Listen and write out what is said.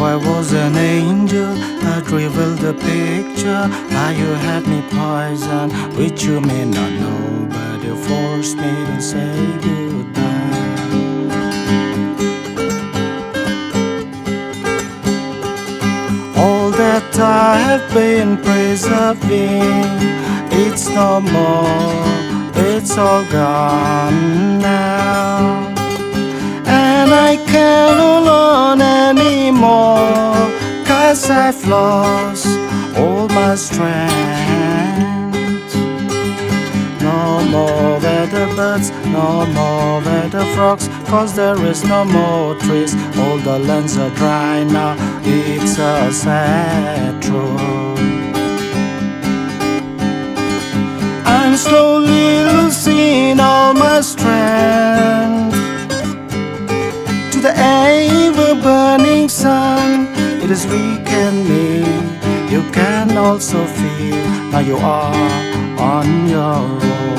I was an angel, I'd reveal the picture. How you had me poisoned, which you may not know, but you forced me to say goodbye. All that I have been preserving, it's no more, it's all gone now. And I can't hold on anymore, 'cause I've lost all my strength. No more weather birds, no more weather frogs, 'cause there is no more trees. All the lands are dry now, it's a sad truth. I'm slowly losing all my strength to the ever-burning sun. It is weakened me, you can also feel. Now you are on your own.